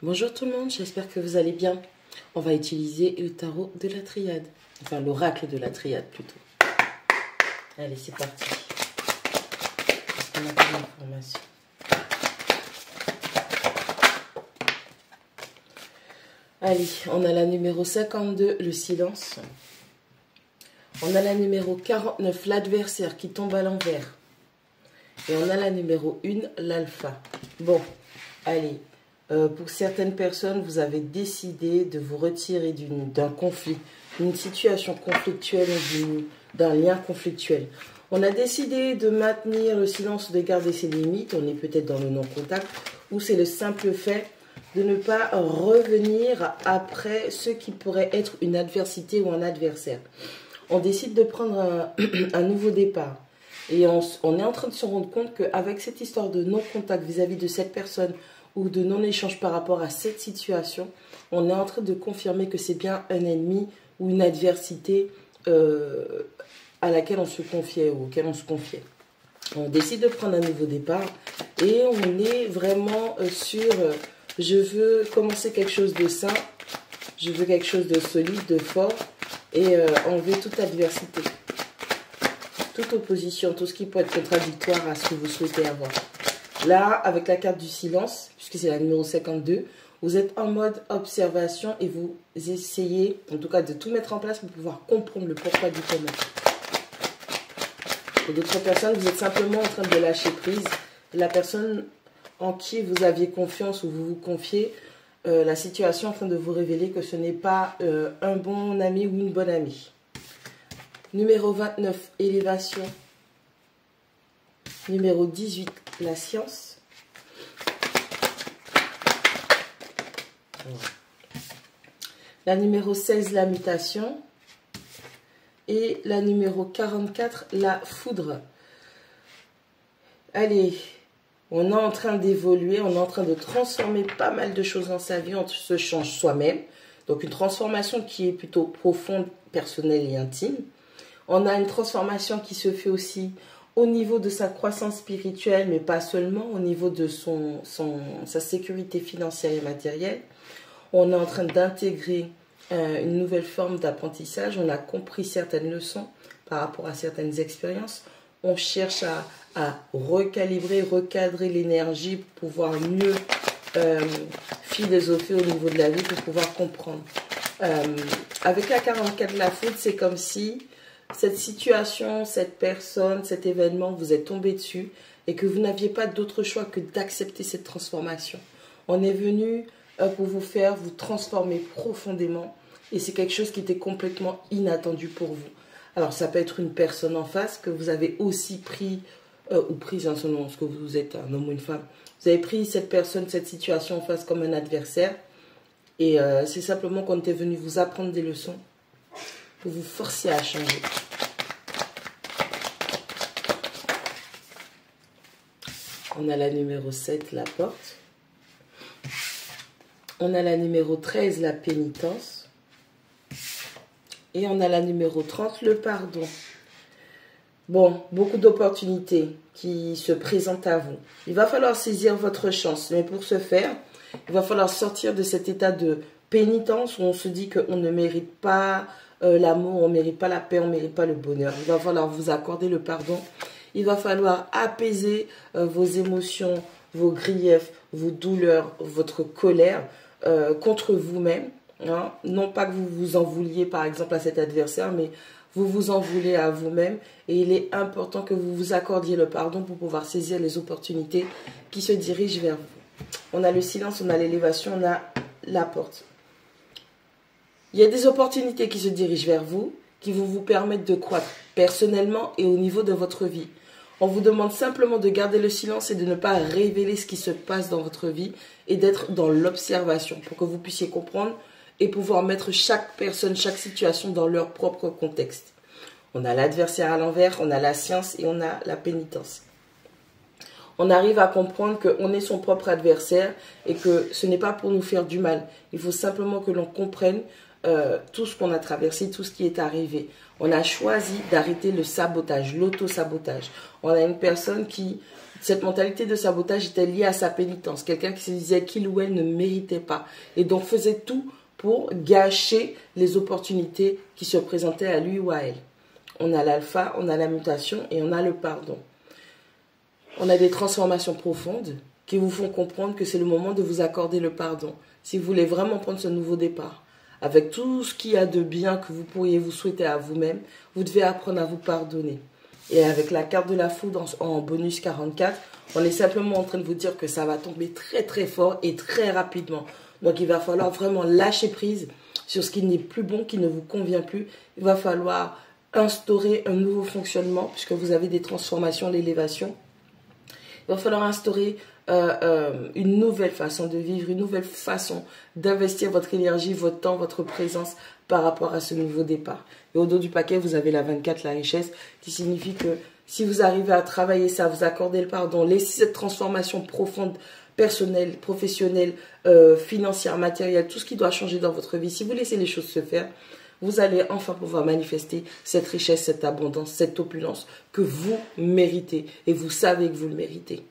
Bonjour tout le monde, j'espère que vous allez bien. On va utiliser le tarot de la triade. Enfin, l'oracle de la triade plutôt. Allez, c'est parti. Est-ce qu'on a pas d'informations? Allez, on a la numéro 52, le silence. On a la numéro 49, l'adversaire qui tombe à l'envers. Et on a la numéro 1, l'alpha. Bon, allez. Pour certaines personnes, vous avez décidé de vous retirer d'un conflit, d'une situation conflictuelle ou d'un lien conflictuel. On a décidé de maintenir le silence ou de garder ses limites. On est peut-être dans le non-contact ou c'est le simple fait de ne pas revenir après ce qui pourrait être une adversité ou un adversaire. On décide de prendre un nouveau départ. Et on est en train de se rendre compte qu'avec cette histoire de non-contact vis-à-vis de cette personne ou de non-échange par rapport à cette situation, on est en train de confirmer que c'est bien un ennemi ou une adversité à laquelle on se confiait ou auquel on se confiait. On décide de prendre un nouveau départ et on est vraiment sur je veux commencer quelque chose de sain, je veux quelque chose de solide, de fort et enlever toute adversité, toute opposition, tout ce qui peut être contradictoire à ce que vous souhaitez avoir. Là, avec la carte du silence, puisque c'est la numéro 52, vous êtes en mode observation et vous essayez, en tout cas, de tout mettre en place pour pouvoir comprendre le pourquoi du comment. Pour d'autres personnes, vous êtes simplement en train de lâcher prise. La personne en qui vous aviez confiance ou vous vous confiez, la situation est en train de vous révéler que ce n'est pas un bon ami ou une bonne amie. Numéro 29, élévation. Numéro 18, la science. La numéro 16, la mutation. Et la numéro 44, la foudre. Allez, on est en train d'évoluer, on est en train de transformer pas mal de choses dans sa vie, on se change soi-même. Donc une transformation qui est plutôt profonde, personnelle et intime. On a une transformation qui se fait aussi au niveau de sa croissance spirituelle, mais pas seulement, au niveau de sa sécurité financière et matérielle. On est en train d'intégrer une nouvelle forme d'apprentissage. On a compris certaines leçons par rapport à certaines expériences. On cherche à recalibrer, recadrer l'énergie pour pouvoir mieux philosopher au niveau de la vie, pour pouvoir comprendre. Avec la 44 de la foudre, c'est comme si cette situation, cette personne, cet événement, vous êtes tombé dessus et que vous n'aviez pas d'autre choix que d'accepter cette transformation. On est venu pour vous faire vous transformer profondément et c'est quelque chose qui était complètement inattendu pour vous. Alors ça peut être une personne en face que vous avez aussi pris, ou prise en ce moment, parce que vous êtes un homme ou une femme. Vous avez pris cette personne, cette situation en face comme un adversaire et c'est simplement qu'on était venu vous apprendre des leçons pour vous forcer à changer. On a la numéro 7, la porte. On a la numéro 13, la pénitence. Et on a la numéro 30, le pardon. Bon, beaucoup d'opportunités qui se présentent à vous. Il va falloir saisir votre chance. Mais pour ce faire, il va falloir sortir de cet état de pénitence où on se dit qu'on ne mérite pas l'amour, on ne mérite pas la paix, on ne mérite pas le bonheur. Il va falloir vous accorder le pardon. Il va falloir apaiser vos émotions, vos griefs, vos douleurs, votre colère contre vous-même. Hein. Non pas que vous vous en vouliez par exemple à cet adversaire, mais vous vous en voulez à vous-même. Et il est important que vous vous accordiez le pardon pour pouvoir saisir les opportunités qui se dirigent vers vous. On a le silence, on a l'élévation, on a la porte. Il y a des opportunités qui se dirigent vers vous, qui vont vous permettre de croître personnellement et au niveau de votre vie. On vous demande simplement de garder le silence et de ne pas révéler ce qui se passe dans votre vie et d'être dans l'observation pour que vous puissiez comprendre et pouvoir mettre chaque personne, chaque situation dans leur propre contexte. On a l'adversaire à l'envers, on a la science et on a la pénitence. On arrive à comprendre qu'on est son propre adversaire et que ce n'est pas pour nous faire du mal. Il faut simplement que l'on comprenne tout ce qu'on a traversé, tout ce qui est arrivé. On a choisi d'arrêter le sabotage, l'auto-sabotage. On a une personne qui Cette mentalité de sabotage était liée à sa pénitence. Quelqu'un qui se disait qu'il ou elle ne méritait pas. Et donc faisait tout pour gâcher les opportunités qui se présentaient à lui ou à elle. On a l'alpha, on a la mutation et on a le pardon. On a des transformations profondes qui vous font comprendre que c'est le moment de vous accorder le pardon. Si vous voulez vraiment prendre ce nouveau départ, avec tout ce qu'il y a de bien que vous pourriez vous souhaiter à vous-même, vous devez apprendre à vous pardonner. Et avec la carte de la foudre en bonus 44, on est simplement en train de vous dire que ça va tomber très très fort et très rapidement. Donc il va falloir vraiment lâcher prise sur ce qui n'est plus bon, qui ne vous convient plus. Il va falloir instaurer un nouveau fonctionnement puisque vous avez des transformations, l'élévation. Il va falloir instaurer une nouvelle façon de vivre, une nouvelle façon d'investir votre énergie, votre temps, votre présence par rapport à ce nouveau départ. Et au dos du paquet, vous avez la 24, la richesse, qui signifie que si vous arrivez à travailler ça, vous accorder le pardon, laisser cette transformation profonde, personnelle, professionnelle, financière, matérielle, tout ce qui doit changer dans votre vie, si vous laissez les choses se faire, vous allez enfin pouvoir manifester cette richesse, cette abondance, cette opulence que vous méritez. Et vous savez que vous le méritez.